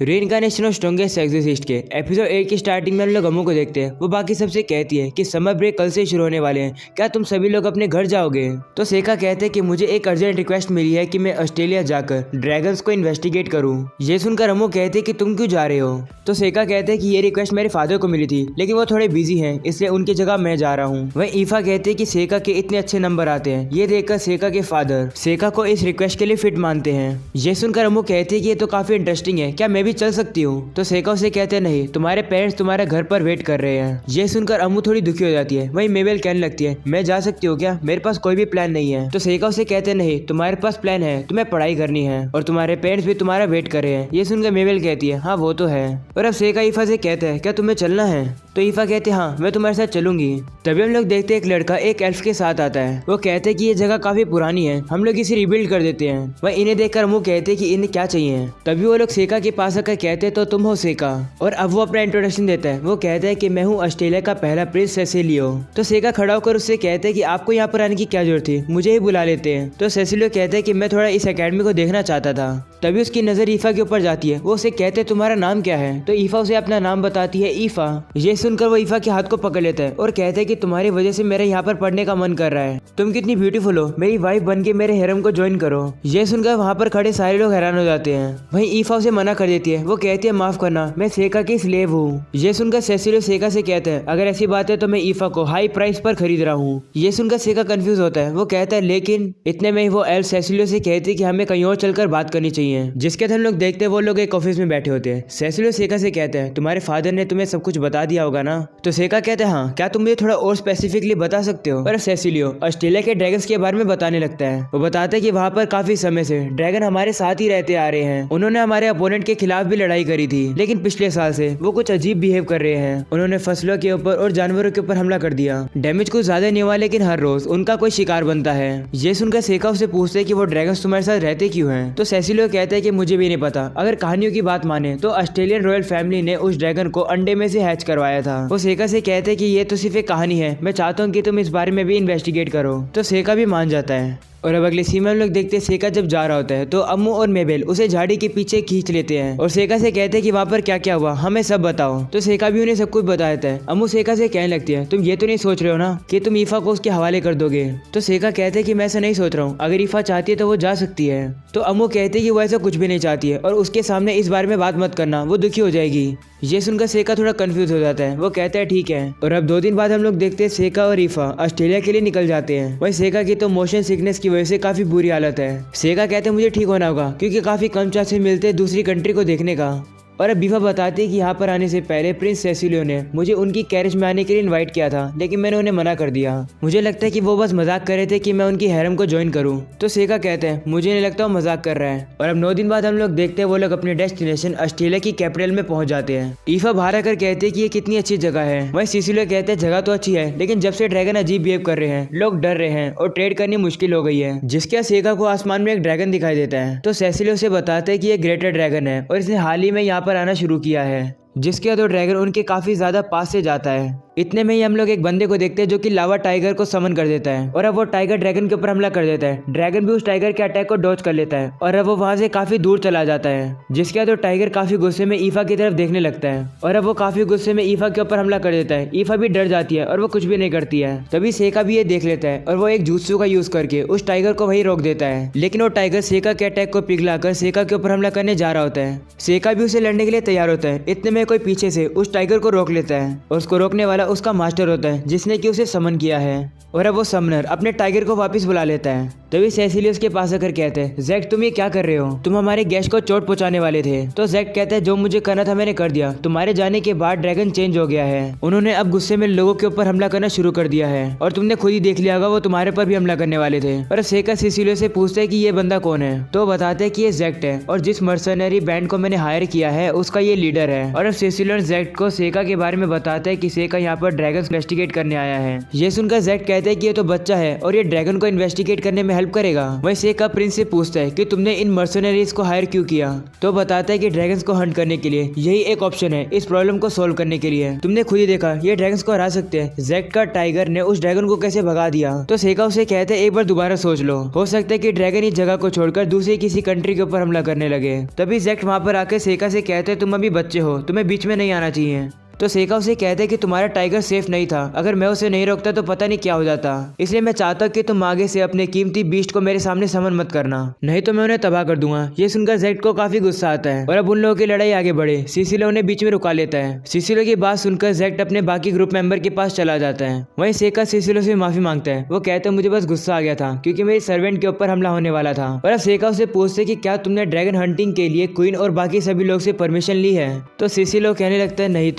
Reincarnation of strongest एक्सोसिस्ट के episode 8 की starting में हम लोग अम्मू को देखते हैं। वो बाकी सबसे कहती है कि समर ब्रेक कल से शुरू होने वाले हैं, क्या तुम सभी लोग अपने घर जाओगे। तो सेका कहते हैं कि मुझे एक अर्जेंट रिक्वेस्ट मिली है कि मैं ऑस्ट्रेलिया जाकर ड्रैगन्स को इन्वेस्टिगेट करूं। ये सुनकर अम्मू कहते हैं कि तुम क्यों जा रहे हो। तो सेका कहते हैं कि ये रिक्वेस्ट मेरे फादर को मिली थी, लेकिन वो थोड़े बिजी हैं, इसलिए उनकी जगह मैं जा रहा हूँ। वहीं ईफा कहते हैं कि सेका के इतने अच्छे नंबर आते हैं। ये देखकर सेका के फादर सेका को इस रिक्वेस्ट के लिए फिट मानते हैं। ये सुनकर अम्मू कहती है कि ये तो काफी इंटरेस्टिंग है, क्या मैं भी चल सकती हूँ। तो सेका उसे कहते हैं नहीं, तुम्हारे पेरेंट्स तुम्हारे घर पर वेट कर रहे हैं। ये सुनकर अम्मू थोड़ी दुखी हो जाती है। वहीं मेबेल कहने लगती है मैं जा सकती हूँ क्या, मेरे पास कोई भी प्लान नहीं है। तो सेका उसे कहते हैं नहीं, तुम्हारे पास प्लान है, तुम्हें पढ़ाई करनी है और तुम्हारे पेरेंट्स भी तुम्हारा वेट कर रहे हैं। ये सुनकर मेबेल कहती है हाँ वो तो है। और अब सेका ईफा से कहता है क्या तुम्हें चलना है। तो ईफा कहते हैं हाँ मैं तुम्हारे साथ चलूंगी। तभी हम लोग देखते हैं एक लड़का एक एल्फ के साथ आता है। वो कहते हैं कि ये जगह काफी पुरानी है, हम लोग इसे रिबिल्ड कर देते हैं। वह इन्हें देखकर अम्मू कहते हैं कि इन्हें क्या चाहिए। तभी वो लोग सेका के पास आकर कहते हैं तो तुम हो सेका। और अब वो अपना इंट्रोडक्शन देता है। वो कहता है कि मैं हूँ ऑस्ट्रेलिया का पहला प्रिंस सेसिलियो। तो सेका खड़ा होकर उससे कहते हैं कि आपको यहाँ पर आने की क्या जरूरत थी, मुझे ही बुला लेते हैं। तो सेसिलियो कहता है कि मैं थोड़ा इस एकेडमी को देखना चाहता था। तभी उसकी नजर ईफा के ऊपर जाती है। वो उसे कहते हैं तुम्हारा नाम क्या है। तो ईफा उसे अपना नाम बताती है ईफा। ये सुनकर वो ईफा के हाथ को पकड़ लेता है और कहते हैं कि तुम्हारी वजह से मेरे यहाँ पर पढ़ने का मन कर रहा है, तुम कितनी ब्यूटीफुल हो, मेरी वाइफ बन के मेरे हेरम को ज्वाइन करो। ये सुनकर वहाँ पर खड़े सारे लोग हैरान हो जाते हैं। वहीं ईफा उसे मना कर देती है। वो कहती है माफ करना, मैं सेका की स्लेव हूँ। ये सुनकर सेसिलियो सेका से कहते हैं अगर ऐसी बात है तो मैं ईफा को हाई प्राइस पर खरीद रहा हूँ। ये सुनकर सेका कंफ्यूज होता है। वो कहता है लेकिन इतने में ही वो एल्फ सेसिलियो से कहती है कि हमें कहीं और चलकर बात करनी चाहिए। जिसके बाद हम लोग देखते हैं वो लोग एक ऑफिस में बैठे होते हैं। सेसिलियो सेका से कहते हैं तुम्हारे फादर ने तुम्हें सब कुछ बता दिया होगा ना। तो सेका कहते हैं हाँ, क्या तुम मुझे थोड़ा और स्पेसिफिकली बता सकते हो। पर सेसिलियो ऑस्ट्रेलिया के ड्रैगन्स के बारे में बताने लगता है। वो बताते हैं कि वहाँ पर काफी समय से ड्रैगन हमारे साथ ही रहते आ रहे हैं। उन्होंने हमारे अपोनेंट के खिलाफ भी लड़ाई करी थी, लेकिन पिछले साल से वो कुछ अजीब बिहेव कर रहे हैं। उन्होंने फसलों के ऊपर और जानवरों के ऊपर हमला कर दिया। डैमेज कुछ ज्यादा नहीं हुआ, लेकिन हर रोज उनका कोई शिकार बनता है। ये सुनकर सेका उससे पूछते हैं कि वो ड्रैगन्स तुम्हारे साथ रहते क्यों हैं। तो सेसिलियो कहता है कि मुझे भी नहीं पता, अगर कहानियों की बात माने तो ऑस्ट्रेलियन रॉयल फैमिली ने उस ड्रैगन को अंडे में से हैच करवाया था। वो सेका से कहते हैं कि ये तो सिर्फ एक कहानी है, मैं चाहता हूँ कि तुम इस बारे में भी इन्वेस्टिगेट करो। तो सेका भी मान जाता है। और अब अगले सीन में हम लोग देखते हैं सेका जब जा रहा होता है तो अम्मू और मेबेल उसे झाड़ी के पीछे खींच लेते हैं और सेका से कहते हैं कि वहाँ पर क्या क्या हुआ हमें सब बताओ। तो सेका भी उन्हें सब कुछ बता देता है। अम्मू सेका से कहने लगती है तुम ये तो नहीं सोच रहे हो ना कि तुम ईफा को उसके हवाले कर दोगे। तो सेका कहते हैं कि मैं ऐसा नहीं सोच रहा हूँ, अगर ईफा चाहती है तो वो जा सकती है। तो अम्मू कहते हैं कि वो ऐसा कुछ भी नहीं चाहती है और उसके सामने इस बारे में बात मत करना, वो दुखी हो जाएगी। ये सुनकर सेका थोड़ा कंफ्यूज हो जाता है। वो कहता है ठीक है। और अब 2 दिन बाद हम लोग देखते हैं सेका और ईफा ऑस्ट्रेलिया के लिए निकल जाते हैं। वहीं सेका की तो मोशन सिकनेस की वजह से काफी बुरी हालत है। सेका कहते हैं मुझे ठीक होना होगा क्योंकि काफी कम चांसेस मिलते हैं दूसरी कंट्री को देखने का। और अब ईफा बताती है कि यहाँ पर आने से पहले प्रिंस सेसिलियो ने मुझे उनकी कैरेज में आने के लिए इनवाइट किया था, लेकिन मैंने उन्हें मना कर दिया। मुझे लगता है कि वो बस मजाक कर रहे थे कि मैं उनकी हैरम को ज्वाइन करूँ। तो सेका कहते हैं मुझे नहीं लगता वो मजाक कर रहा है। और अब 9 दिन बाद हम लोग देखते हैं वो लोग अपने डेस्टिनेशन ऑस्ट्रेलिया की कैपिटल में पहुंच जाते हैं। ईफा बाहर आकर कहते हैं कि ये कितनी अच्छी जगह है। वहीं सेसिलियो कहते हैं जगह तो अच्छी है, लेकिन जब से ड्रैगन अजीब बिहेव कर रहे हैं लोग डर रहे हैं और ट्रेड करनी मुश्किल हो गई है। जिसके सेका को आसमान में एक ड्रैगन दिखाई देता है। तो सेसिलियो से बताते हैं कि ये ग्रेटर ड्रैगन है और इसने हाल ही में यहाँ पर आना शुरू किया है। जिसके बाद ड्रैगन उनके काफी ज्यादा पास से जाता है। इतने में ही हम लोग एक बंदे को देखते हैं जो कि लावा टाइगर को समन कर देता है और अब वो टाइगर ड्रैगन के ऊपर हमला कर देता है। ड्रैगन भी उस टाइगर के अटैक को डॉज कर लेता है और अब वो वहां से काफी दूर चला जाता है। जिसके बाद टाइगर काफी गुस्से में ईफा की तरफ देखने लगता है और अब वो काफी गुस्से में ईफा के ऊपर हमला कर देता है। ईफा भी डर जाती है और वो कुछ भी नहीं करती है। तभी सेका भी ये देख लेता है और वो एक जुत्सु का यूज करके उस टाइगर को वही रोक देता है, लेकिन वो टाइगर सेका के अटैक को पिघलाकर सेका के ऊपर हमला करने जा रहा होता है। सेका भी उसे लड़ने के लिए तैयार होता है। इतने में कोई पीछे से उस टाइगर को रोक लेता है और उसको रोकने वाला उसका मास्टर होता है जिसने कि उसे समन किया है। और अब वो समनर अपने टाइगर को वापस बुला लेता है। तभी सेसिलियो उसके पास आकर कहते हैं जैक तुम ये क्या कर रहे हो, तुम हमारे गेस्ट को चोट पहुंचाने वाले थे। तो जैक कहता है जो मुझे करना था मैंने कर दिया, तुम्हारे जाने के बाद ड्रैगन चेंज हो गया है। उन्होंने अब गुस्से में लोगों के ऊपर हमला करना शुरू कर दिया है और तुमने खुद ही देख लिया होगा वो तुम्हारे पर भी हमला करने वाले थे। और सेका सेसिलियो से पूछते हैं कि ये बंदा कौन है। तो बताते हैं कि ये जैक है और जिस मर्सनरी बैंड को मैंने हायर किया है उसका ये लीडर है। और अब सेसिलियो जैक को सेका के बारे में बताता है कि सेका यहाँ पर ड्रैगन इन्वेस्टिगेट करने आया है। ये सुनकर जैक कहते हैं कि ये तो बच्चा है और ये ड्रैगन को इन्वेस्टिगेट करने में हेल्प करेगा। वहीं सेका प्रिंस से पूछता है कि तुमने इन मर्सनरीज को हायर क्यों किया, तो बताता है कि ड्रैगन्स को हंट करने के लिए यही एक ऑप्शन है इस प्रॉब्लम को सोल्व करने के लिए। तुमने खुद ही देखा ये ड्रैगन्स को हरा सकते हैं। जैक्ट का टाइगर ने उस ड्रैगन को कैसे भगा दिया। तो सेका उसे कहते हैं एक बार दोबारा सोच लो, हो सकता है कि ड्रैगन इस जगह को छोड़कर दूसरी किसी कंट्री के ऊपर हमला करने लगे। तभी जैक्ट वहां पर आकर सेका से कहते हैं तुम अभी बच्चे हो, तुम्हें बीच में नहीं आना चाहिए। तो सेका उसे कहते हैं कि तुम्हारा टाइगर सेफ नहीं था, अगर मैं उसे नहीं रोकता तो पता नहीं क्या हो जाता, इसलिए मैं चाहता हूँ कि तुम आगे से अपने कीमती बीस्ट को मेरे सामने समन मत करना, नहीं तो मैं उन्हें तबाह कर दूंगा। ये सुनकर जैक्ट को काफी गुस्सा आता है और अब उन लोगों की लड़ाई आगे बढ़े। सिसिलो उन्हें बीच में रुका लेता है। सिसिलो की बात सुनकर जैक्ट अपने बाकी ग्रुप मेंबर के पास चला जाता है। वहीं सेका सिसिलो से माफी मांगता है। वो कहते हैं मुझे बस गुस्सा आ गया था क्योंकि मेरे सर्वेंट के ऊपर हमला होने वाला था। और अब सेका उसे पूछते कि क्या तुमने ड्रैगन हंटिंग के लिए क्वीन और बाकी सभी लोग से परमिशन ली है। तो सिसिलो कहने लगता है नहीं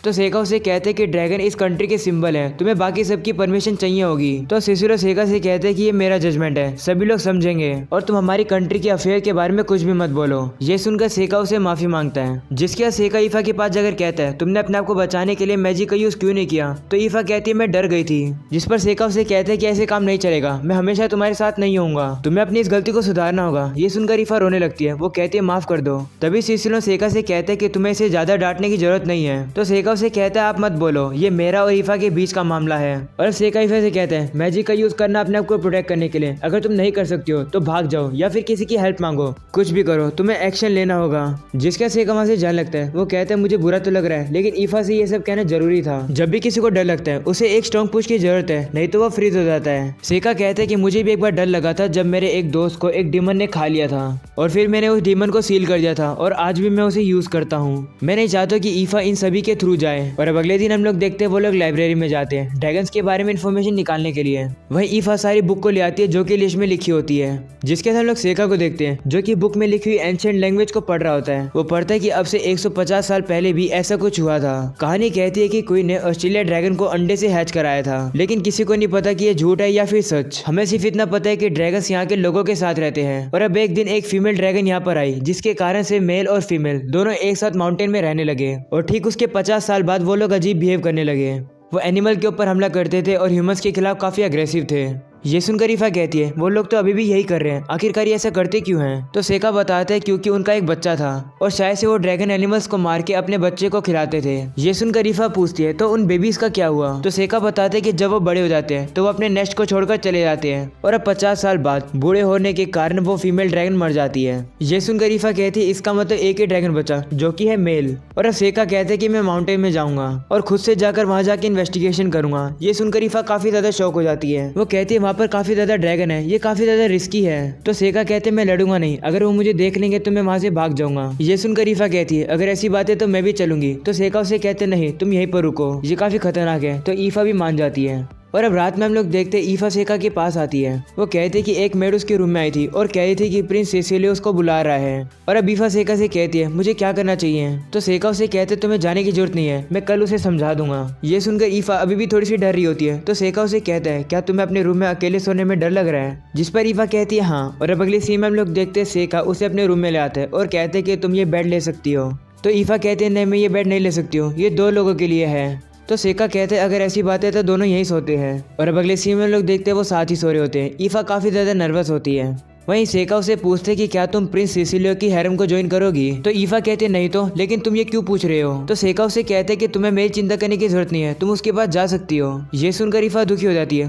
तो सेका उसे कहते हैं कि ड्रैगन इस कंट्री के सिंबल है, तुम्हें बाकी सबकी परमिशन चाहिए होगी। तो सिसिलो सेका से कहते हैं कि ये मेरा जजमेंट है, सभी लोग समझेंगे और तुम हमारी कंट्री के अफेयर के बारे में कुछ भी मत बोलो। ये सुनकर सेका उसे माफी मांगता है, जिसके बाद सेका ईफा के पास जाकर कहता है तुमने अपने आप को बचाने के लिए मैजिक का यूज क्यों नहीं किया। तो ईफा कहती है मैं डर गई थी। जिस पर सेका उसे कहते हैं कि ऐसे काम नहीं चलेगा, मैं हमेशा तुम्हारे साथ नहीं होऊंगा, तुम्हें अपनी इस गलती को सुधारना होगा। ये सुनकर ईफा रोने लगती है। वो कहती है माफ कर दो। तभी सिसिलो सेका से कहते हैं कि तुम्हें इसे ज्यादा डांटने की जरूरत नहीं है। तो सेका उसे कहता है आप मत बोलो, ये मेरा और ईफा के बीच का मामला है। और सेका ईफा से कहते हैं मैजिक का यूज करना अपने आप को प्रोटेक्ट करने के लिए, अगर तुम नहीं कर सकती हो तो भाग जाओ या फिर किसी की हेल्प मांगो, कुछ भी करो, तुम्हें एक्शन लेना होगा। जिसका सेका वहां से जाने लगता है। वो कहते हैं मुझे बुरा तो लग रहा है लेकिन ईफा से ये सब कहना जरूरी था। जब भी किसी को डर लगता है उसे एक स्ट्रॉन्ग पुश की जरूरत है, नहीं तो वो फ्रीज हो जाता है। सेका कहते हैं कि मुझे भी एक बार डर लगा था जब मेरे एक दोस्त को एक डीमन ने खा लिया था और फिर मैंने उस डीमन को सील कर दिया था और आज भी मैं उसे यूज करता हूँ। मैं नहीं चाहता कि ईफा इन सभी के थ्रू जाए। और अब अगले दिन हम लोग देखते हैं वो लोग लाइब्रेरी में जाते हैं ड्रैगन्स के बारे में इन्फॉर्मेशन निकालने के लिए। वहीं ईफा सारी बुक को ले आती है जो कि लिस्ट में लिखी होती है। जिसके साथ हम लोग सेका को देखते हैं जो कि बुक में लिखी हुई एंशिएंट लैंग्वेज को पढ़ रहा होता है। वो पढ़ता है कि अब से 150 साल पहले भी ऐसा कुछ हुआ था। कहानी कहती है कि क्वीन ने ऑस्ट्रेलिया ड्रैगन को अंडे से हैच कराया था, लेकिन किसी को नहीं पता कि ये झूठ है या फिर सच। हमें सिर्फ इतना पता है कि ड्रैगन्स यहाँ के लोगों के साथ रहते हैं। और अब एक दिन एक फीमेल ड्रैगन यहाँ पर आई, जिसके कारण से मेल और फीमेल दोनों एक साथ माउंटेन में रहने लगे। और ठीक उसके 50 साल बाद वो लोग अजीब बिहेव करने लगे। वो एनिमल के ऊपर हमला करते थे और ह्यूमंस के खिलाफ काफी अग्रेसिव थे। ये सुनकर ईफा कहती है वो लोग तो अभी भी यही कर रहे हैं, आखिरकार ये ऐसा करते क्यों हैं। तो सेका बताता है क्योंकि उनका एक बच्चा था और शायद से वो ड्रैगन एनिमल्स को मार के अपने बच्चे को खिलाते थे। ये सुनकर ईफा पूछती है तो उन बेबीज का क्या हुआ। तो सेका बताते हैं कि जब वो बड़े हो जाते हैं तो वो अपने नेस्ट को छोड़कर चले जाते हैं और अब 50 साल बाद बूढ़े होने के कारण वो फीमेल ड्रैगन मर जाती है। ये सुनकर ईफा कहती है इसका मतलब एक ही ड्रैगन बचा जो कि है मेल। और अब सेका कहते हैं कि मैं माउंटेन में जाऊंगा और खुद से जाकर वहां जाके इन्वेस्टिगेशन करूंगा। ये सुनकर ईफा काफी ज्यादा शौक हो जाती है। वो कहती है वहां पर काफी ज्यादा ड्रैगन है, ये काफी ज्यादा रिस्की है। तो सेका कहते मैं लड़ूंगा नहीं, अगर वो मुझे देख लेंगे तो मैं वहां से भाग जाऊंगा। ये सुनकर ईफा कहती है अगर ऐसी बात है तो मैं भी चलूंगी। तो सेका उसे कहते नहीं तुम यहीं पर रुको, ये काफी खतरनाक है। तो ईफा भी मान जाती है। और अब रात में हम लोग देखते ईफा सेका के पास आती है। वो कहते कि एक मेड उसके रूम में आई थी और कह रही थी कि प्रिंस सिसिलियो उसको बुला रहा है। और अब ईफा सेका से कहती है मुझे क्या करना चाहिए। तो सेका उसे कहते तुम्हें जाने की जरूरत नहीं है, मैं कल उसे समझा दूंगा। ये सुनकर ईफा अभी भी थोड़ी सी डर रही होती है। तो सेका उसे कहता है क्या तुम्हें अपने रूम में अकेले सोने में डर लग रहा है। जिस पर ईफा कहती है हाँ। और अब अगली सीन में हम लोग देखते हैं सेका उसे अपने रूम में ले आता है और कहते हैं कि तुम ये बेड ले सकती हो। तो ईफा कहते हैं नहीं मैं ये बेड नहीं ले सकती हूँ, ये 2 लोगों के लिए है। तो सेका कहते हैं अगर ऐसी बात है तो दोनों यहीं सोते हैं। और अब अगले सीन में लोग देखते हैं वो साथ ही सो रहे होते हैं। ईफा काफी ज्यादा नर्वस होती है। वहीं सेका उसे पूछते कि क्या तुम प्रिंस सिसिलियो की हैरम को ज्वाइन करोगी। तो ईफा कहते नहीं तो, लेकिन तुम ये क्यों पूछ रहे हो। तो सेका उसे कहते कि तुम्हें मेरी चिंता करने की जरूरत नहीं है, तुम उसके पास जा सकती हो। ये सुनकर ईफा दुखी हो जाती है।